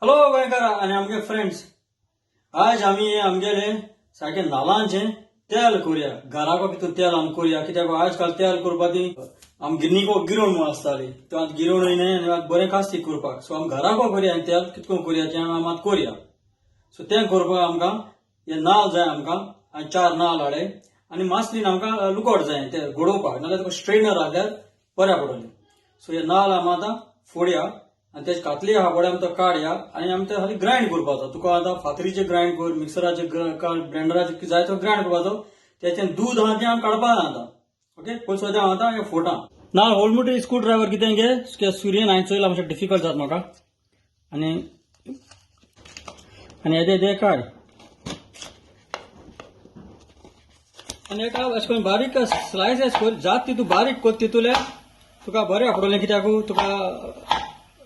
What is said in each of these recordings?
Hello गोंयकारा आनी आमगे friends, आज आमी आमगेले सारखे नाल्लांचे तेल करूया. घराको भितर तेल आमी करूया, कित्याक आजकाल तेल करपाची आम गिरणीको गिरोण म्हूण आसताली, तो आतां गिरोण न्हय आनी आतां बरें कास्तीक करपाक. सो आमी घराको करूया आनी तेल कितको करूया तें आमी आतां करूया. सो तें करपाक आमकां हे नाल्ल जाय आमकां, आनी 4 नाल्ल हाडे आनी मासलीन आमकां लुकोट जाय ते घडोवपाक, नाल्यार तुका स्ट्रेनर आहल्यार बऱ्या पडटलें. सो हे नाल्ल आमी आतां फोडया आनी तेजे कातली आहा पळय आमी तो काडया आनी आमी ते खाली ग्रायंड करपाचो. तुका आतां फातरीचे ग्रायंड कर, मिक्सराचे ब्लेंडराचे जाय तो ग्रायंड करपाचो. त्याचें दूध आहा तें आमी काडपाक जाय आतां. ओके, पयस सद्या हांव आतां हें फोडा. नाल्यार होलमुटी स्क्रू ड्रायव्हर कितें घे, सुरयेन हांवें चोयला मातशें डिफिकल्ट जाता म्हाका. आनी हें काड आनी एका अशें करून बारीक स्लायसेस कर. जात तितू बारीक कर, तितूले तुका बरें पडटलें. कित्याक तुका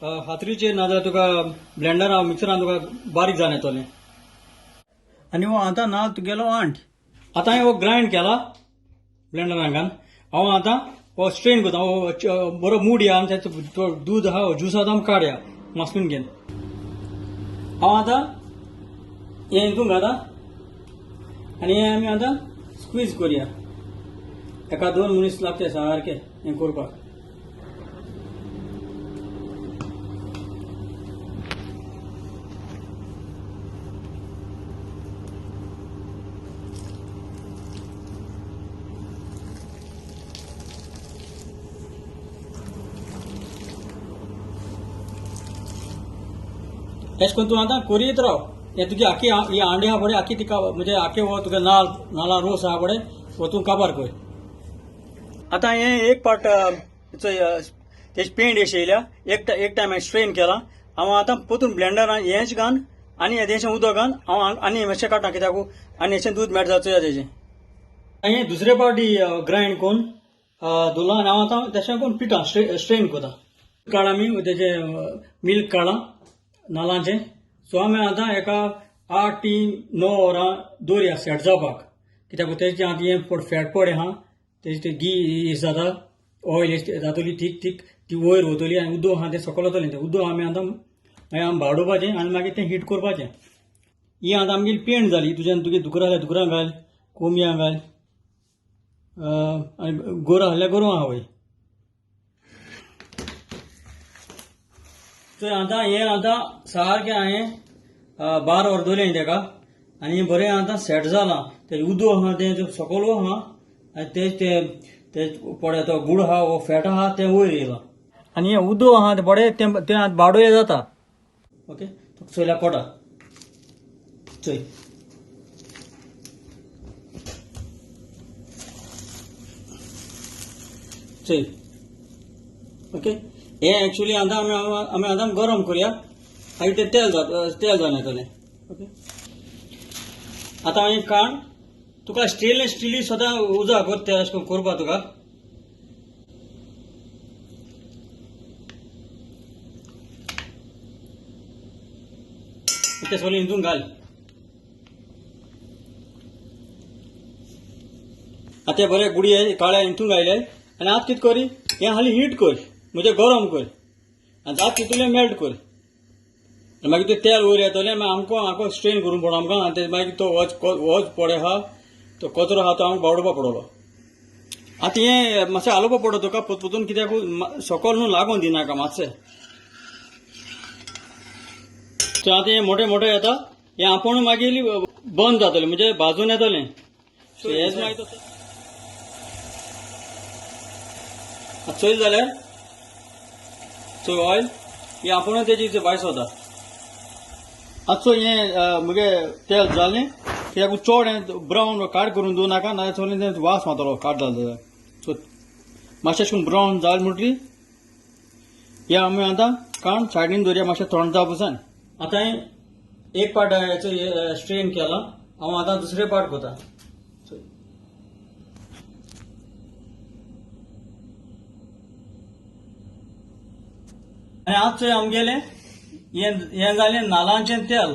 फातरीचेर नाजाल्यार तुका ब्लेंडरान मिक्सरान तुका बारीक जावन येतलें. आनी हो आतां नाल्ल तुगेलो आंट आतां हांवें हो ग्रायंड केला ब्लेंडरान घालून. हांव आतां हो स्ट्रेन करता. हो बरो मूड या आनी तेचो दूध आहा ज्यूस आहा तो काडया मासलून घेवन. हांव आतां हें हितून घालता आनी हें आमी आतां स्क्वीज करूया. एका 2 मनीस लागते सारके हें करपाक. तेश करून तूं आतां करीत राव. हें तुजी आखी ही आंडी आहा पळय, आखी तिका म्हणजे आखे हो तुका नाल्ला रोस आहा पळय हो तूं काबार कर. आतां हें एक पार्ट तेजी पेंड अशी येयल्या. एक टायम हांवें स्ट्रेन केला. हांव आतां परतून ब्लेंडरान हेंच घान आनी हेजें उदक घान हांव आनी मातशें काडटा, कित्याक आनी हेचें दूध मेळटा जाल्यार चोया तेजें. हें दुसरे पार्टी ग्रायंड करून दवरला आनी हांव आतां तशें करून पिठा स्ट्रेन करता. काड आमी तेजें मिल्क काडला नाल्लांचें. सो आमी आतां एका 8 ते 9 वरां दवरया सेट जावपाक. कित्याक तेजें आतां हें फॅट पड आहा, तेजी ते घी जाता, ऑयल जातली थीक ती वयर वतली आनी उदक आहा तें सकयल वतलें. तें उदक आमी आतां मागीर भाडोवपाचें आनी मागीर तें हीट करपाचें. ही आतां आमगेली पेंड जाली. तुगे दुकरां जाल्यार दुकरां घाल, कोंबयां घाल आनी गोरवां आहल्यार गोरवां आवय. तर आतां हें आतां सारकें हांवें 12 वर दवरलें तेका आनी बरें आतां सेट जालां. तेजें उदक आहा तें सकयल आहा आनी ते पळय तो गूड आहा वो फॅट आहा तें वयर येयलां आनी हें उदक आहा तें बरें तें आतां बाडोवया जाता. ओके, तुका चोयल्यार कोटा चोय. चोय. ओके, हें एक्चुअली आतां आमी आतां गरम करूया आनी तें तेल जावन येतलें. ओके, आतां हांवें काण तुका स्टेनलेस स्टील सुद्दां उजा कर तें अशें करून करपा तुका. तें सगळें हितून घाल. आतां तें बरें गुडये काळ्या हितून घायले आनी आतां कितें करी हें हाली हीट कर, म्हणजे गरम कर आनी जाता तितूलें मेल्ट कर. मागीर तें तेल वयर येतलें. मागीर आमकां स्ट्रेन करून पडो आमकां आनी मागीर तो वच पडे आहा तो कचरो आहा तो आमकां बावडोवपा पडटलो. आतां हें मातशें हालोवपा पडटा तुका परतून, कित्याक सकयल न्हू लागून दिनाका मातशें. सो आतां हें मोठें मोठें येता, हें आपूण मागीर बंद जातलें म्हणजे भाजून येतलें. सो हेंच मागीर चोयल जाल्यार चोय ऑयल ही आपूण तेजी भायर वता. आतां हें मुगे तेल जालें, कित्याक चड हें ब्रावन काड करून दवरनाका नाजाल्यार सगळें तें वास मारतलो काड जालें जाल्यार. सो मातशें अशें करून ब्रावन जालें म्हणटरी हें आमी आतां काण सायडीन दवरया मातशें थंड जावपासान. आतां हांवें एक पार्ट हेचो स्ट्रेन केला, हांव आतां दुसरे पार्ट करता. आनी आतां चोय आमगेलें हें जालें नाल्लांचें तेल.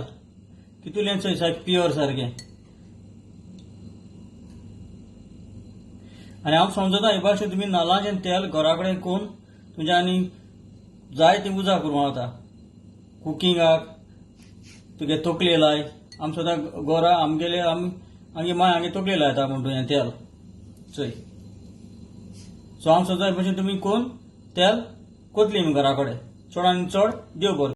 तितूलें चोय सारकें प्युअर सारकें. आनी हांव समजता हे भाशेन तुमी नाल्लांचें तेल घरा कडेन करून तुमच्या आनी जाय ती उजा करूं जाता कुकिंगाक तुगे तकलेला आम सदां गोरा आमगेले आमगे माय आमगे तकलेला येता म्हणून हें तेल चोय सो हांव सदां भशेन तुमी कोण तेल कोतली घरा कडेन चड आनी चड देव बरें